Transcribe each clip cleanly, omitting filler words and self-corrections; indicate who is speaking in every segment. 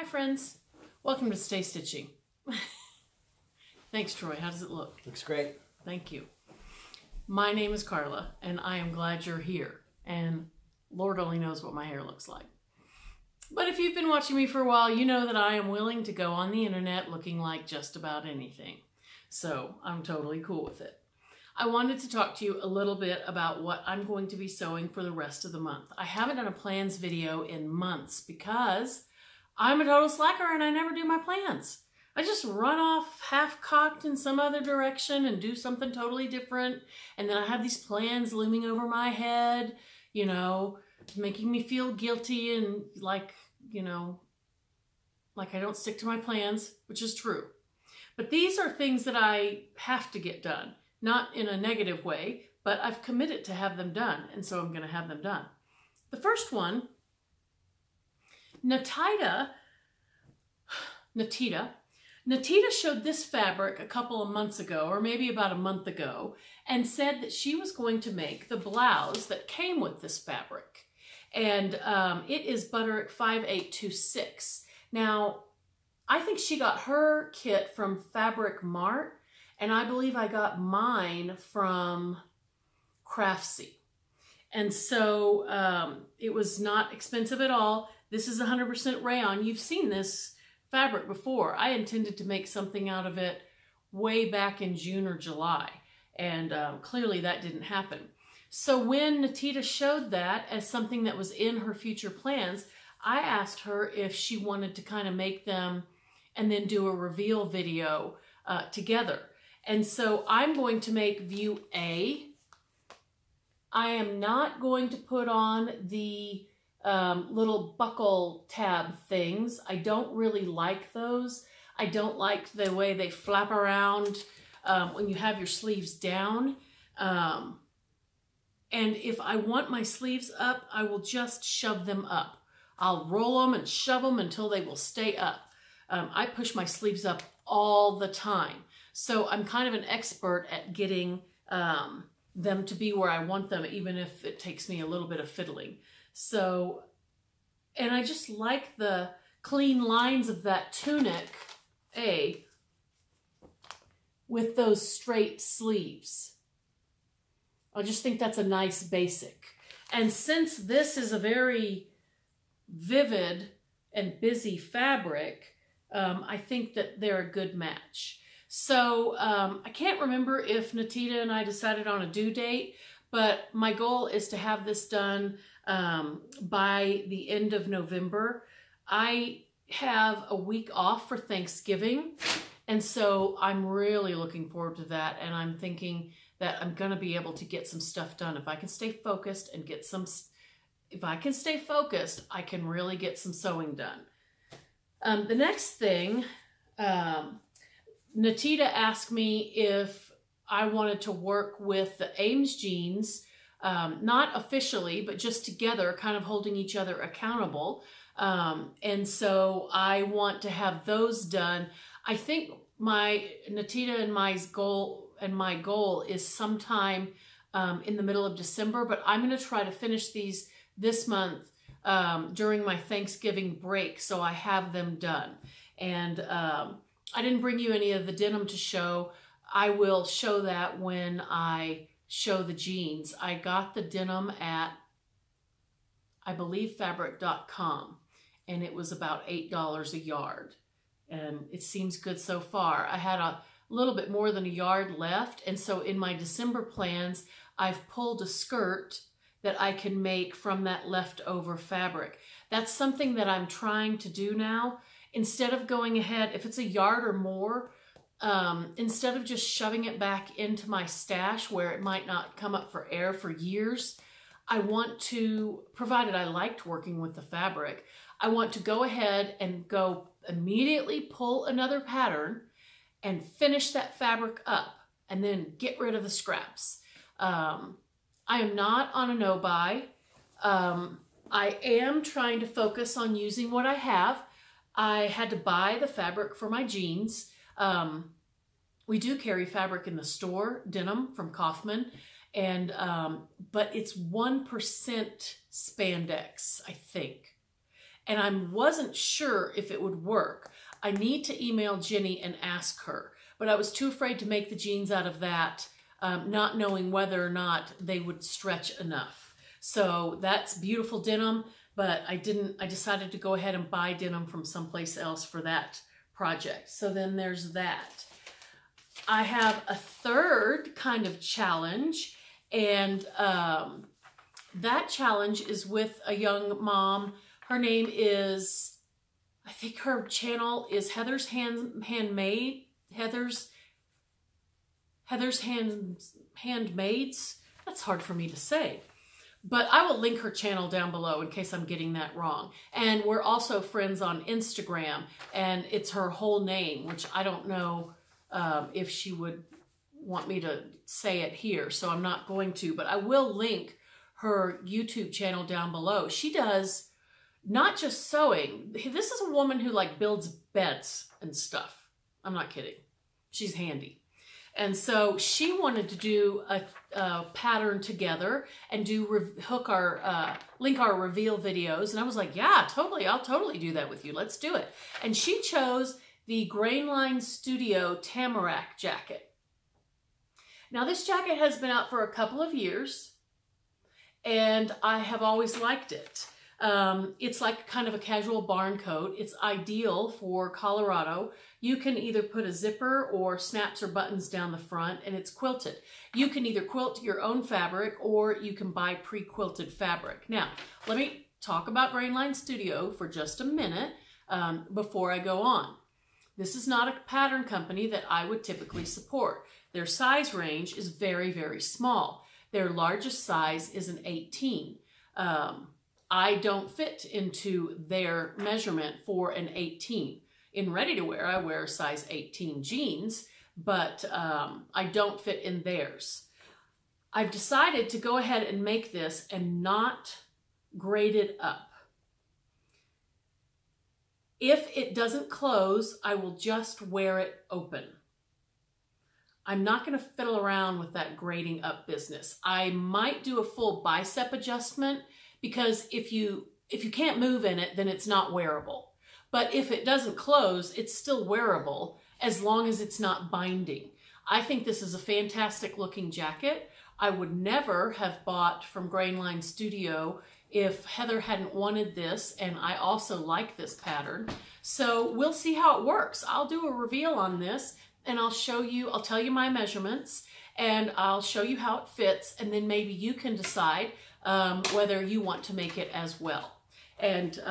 Speaker 1: Hi friends, welcome to Stay Stitching. Thanks Troy, how does it look?
Speaker 2: Looks great.
Speaker 1: Thank you. My name is Carla and I am glad you're here, and Lord only knows what my hair looks like. But if you've been watching me for a while, you know that I am willing to go on the internet looking like just about anything. So I'm totally cool with it. I wanted to talk to you a little bit about what I'm going to be sewing for the rest of the month. I haven't done a plans video in months because I'm a total slacker and I never do my plans. I just run off half-cocked in some other direction and do something totally different. And then I have these plans looming over my head, you know, making me feel guilty and like, you know, like I don't stick to my plans, which is true. But these are things that I have to get done. Not in a negative way, but I've committed to have them done, and so I'm going to have them done. The first one, Natita showed this fabric a couple of months ago, or maybe about a month ago, and said that she was going to make the blouse that came with this fabric. And it is Butterick 5826. Now, I think she got her kit from Fabric Mart, and I believe I got mine from Craftsy. And so it was not expensive at all. This is 100% rayon. You've seen this fabric before. I intended to make something out of it way back in June or July. And clearly that didn't happen. So when Natita showed that as something that was in her future plans, I asked her if she wanted to kind of make them and then do a reveal video together. And so I'm going to make view A. I am not going to put on the little buckle tab things. I don't really like those. I don't like the way they flap around when you have your sleeves down. And if I want my sleeves up, I will just shove them up. I'll roll them and shove them until they will stay up. I push my sleeves up all the time. So I'm kind of an expert at getting them to be where I want them, even if it takes me a little bit of fiddling. So, and I just like the clean lines of that tunic, A, with those straight sleeves. I just think that's a nice basic. And since this is a very vivid and busy fabric, I think that they're a good match. So I can't remember if Natita and I decided on a due date, but my goal is to have this done by the end of November. I have a week off for Thanksgiving, and so I'm really looking forward to that, and I'm thinking that I'm going to be able to get some stuff done. If I can stay focused and get some, if I can stay focused, I can really get some sewing done. The next thing, Natita asked me if I wanted to work with the Ames jeans, not officially, but just together, kind of holding each other accountable. And so I want to have those done. I think Natita and my goal is sometime in the middle of December, but I'm going to try to finish these this month during my Thanksgiving break, so I have them done. And I didn't bring you any of the denim to show. I will show that when I show the jeans. I got the denim at, I believe, fabric.com, and it was about $8 a yard. And it seems good so far. I had a little bit more than a yard left, and so in my December plans, I've pulled a skirt that I can make from that leftover fabric. That's something that I'm trying to do now. Instead of going ahead, if it's a yard or more, instead of just shoving it back into my stash where it might not come up for air for years, I want to, provided I liked working with the fabric, I want to go ahead and go immediately pull another pattern and finish that fabric up and then get rid of the scraps. I am not on a no-buy. I am trying to focus on using what I have. I had to buy the fabric for my jeans. We do carry fabric in the store, denim from Kaufman, and but it's 1% spandex, I think. and I wasn't sure if it would work. I need to email Jenny and ask her, but I was too afraid to make the jeans out of that, not knowing whether or not they would stretch enough. So that's beautiful denim, but I decided to go ahead and buy denim from someplace else for that project. So then there's that. I have a third kind of challenge, and that challenge is with a young mom. Her name is, I think her channel is Heather's Handmade, Heather's Handmades. That's hard for me to say. But I will link her channel down below in case I'm getting that wrong. And we're also friends on Instagram, and it's her whole name, which I don't know if she would want me to say it here, so I'm not going to, but I will link her YouTube channel down below. She does not just sewing. This is a woman who like builds beds and stuff. I'm not kidding. She's handy. And so she wanted to do a pattern together and do link our reveal videos. And I was like, yeah, totally. I'll totally do that with you. Let's do it. And she chose the Grainline Studio Tamarack jacket. Now this jacket has been out for a couple of years, and I have always liked it. It's like kind of a casual barn coat. It's ideal for Colorado. You can either put a zipper or snaps or buttons down the front, and it's quilted. You can either quilt your own fabric or you can buy pre-quilted fabric. Now, let me talk about Grainline Studio for just a minute before I go on. This is not a pattern company that I would typically support. Their size range is very, very small. Their largest size is an 18. I don't fit into their measurement for an 18. In ready-to-wear, I wear size 18 jeans, but I don't fit in theirs. I've decided to go ahead and make this and not grade it up. If it doesn't close, I will just wear it open. I'm not going to fiddle around with that grading up business. I might do a full bicep adjustment, because if you can't move in it, then it's not wearable. But if it doesn't close, it's still wearable as long as it's not binding. I think this is a fantastic looking jacket. I would never have bought from Grainline Studio if Heather hadn't wanted this, and I also like this pattern. So we'll see how it works. I'll do a reveal on this, and I'll tell you my measurements, and I'll show you how it fits, and then maybe you can decide whether you want to make it as well. And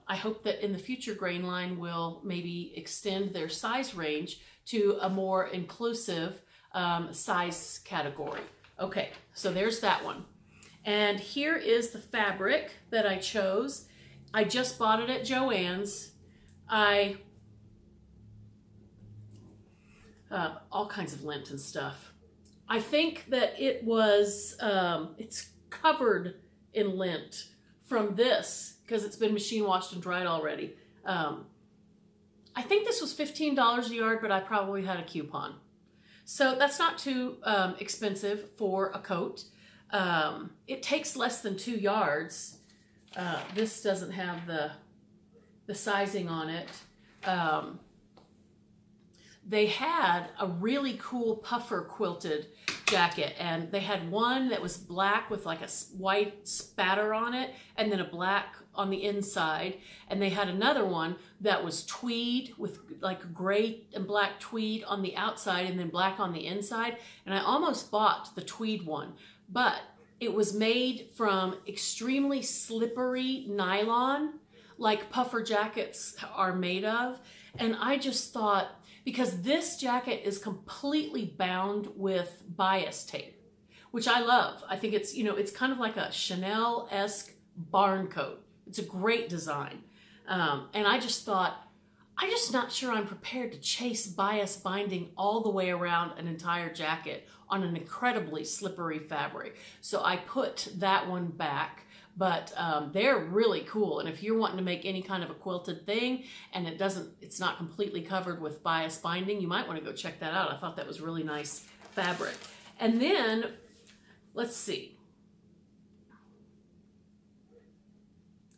Speaker 1: I hope that in the future Grainline will maybe extend their size range to a more inclusive size category. Okay, so there's that one. And here is the fabric that I chose. I just bought it at Joann's. All kinds of lint and stuff. I think that it was, it's covered in lint from this because it's been machine washed and dried already. I think this was $15 a yard, but I probably had a coupon. So that's not too expensive for a coat. It takes less than 2 yards. This doesn't have the sizing on it. They had a really cool puffer quilted jacket, and they had one that was black with like a white spatter on it and then a black on the inside, and they had another one that was tweed with like gray and black tweed on the outside and then black on the inside, and I almost bought the tweed one, but it was made from extremely slippery nylon like puffer jackets are made of, and I just thought, because this jacket is completely bound with bias tape, which I love. I think it's, it's kind of like a Chanel-esque barn coat. It's a great design. And I just thought, I'm just not sure I'm prepared to chase bias binding all the way around an entire jacket on an incredibly slippery fabric. So I put that one back. But they're really cool, and if you're wanting to make any kind of a quilted thing and it's not completely covered with bias binding, you might want to go check that out. I thought that was really nice fabric. And then, let's see.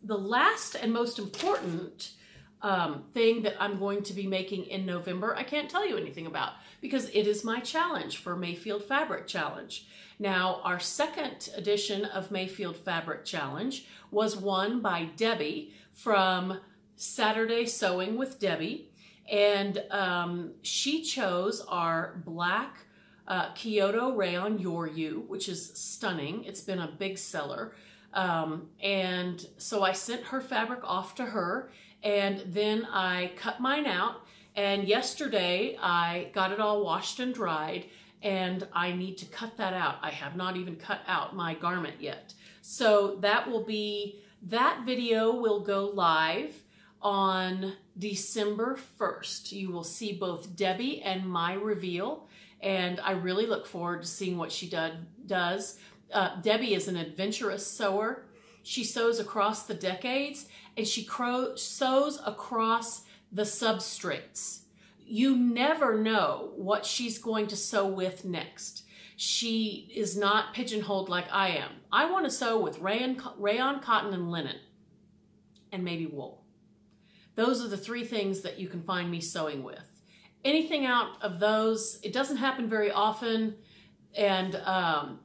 Speaker 1: the last and most important thing that I'm going to be making in November, I can't tell you anything about because it is my challenge for Mayfield Fabric Challenge. Now, our second edition of Mayfield Fabric Challenge was won by Debbie from Saturday Sewing with Debbie, and she chose our black Kyoto Rayon Your You, which is stunning. It's been a big seller. And so I sent her fabric off to her, and then I cut mine out, and yesterday I got it all washed and dried, and I need to cut that out. I have not even cut out my garment yet. So that video will go live on December 1st. You will see both Debbie and my reveal, and I really look forward to seeing what she does. Debbie is an adventurous sewer. She sews across the decades, and she sews across the substrates. You never know what she's going to sew with next. She is not pigeonholed like I am. I want to sew with rayon, cotton, and linen, and maybe wool. Those are the three things that you can find me sewing with. Anything out of those, it doesn't happen very often, and I'm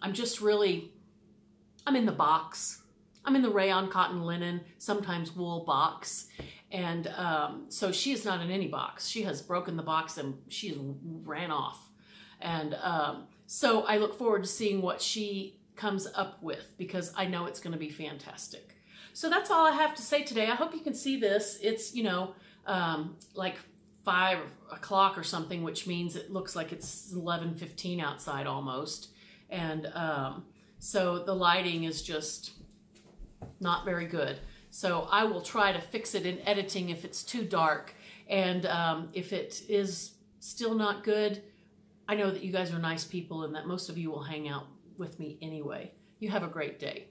Speaker 1: in the box. I'm in the rayon, cotton, linen, sometimes wool box. And so she is not in any box. She has broken the box and she ran off. And so I look forward to seeing what she comes up with because I know it's going to be fantastic. So that's all I have to say today. I hope you can see this. It's, you know, like 5 o'clock or something, which means it looks like it's 11:15 outside almost. And so the lighting is just not very good. So I will try to fix it in editing if it's too dark. And if it is still not good, I know that you guys are nice people and that most of you will hang out with me anyway. You have a great day.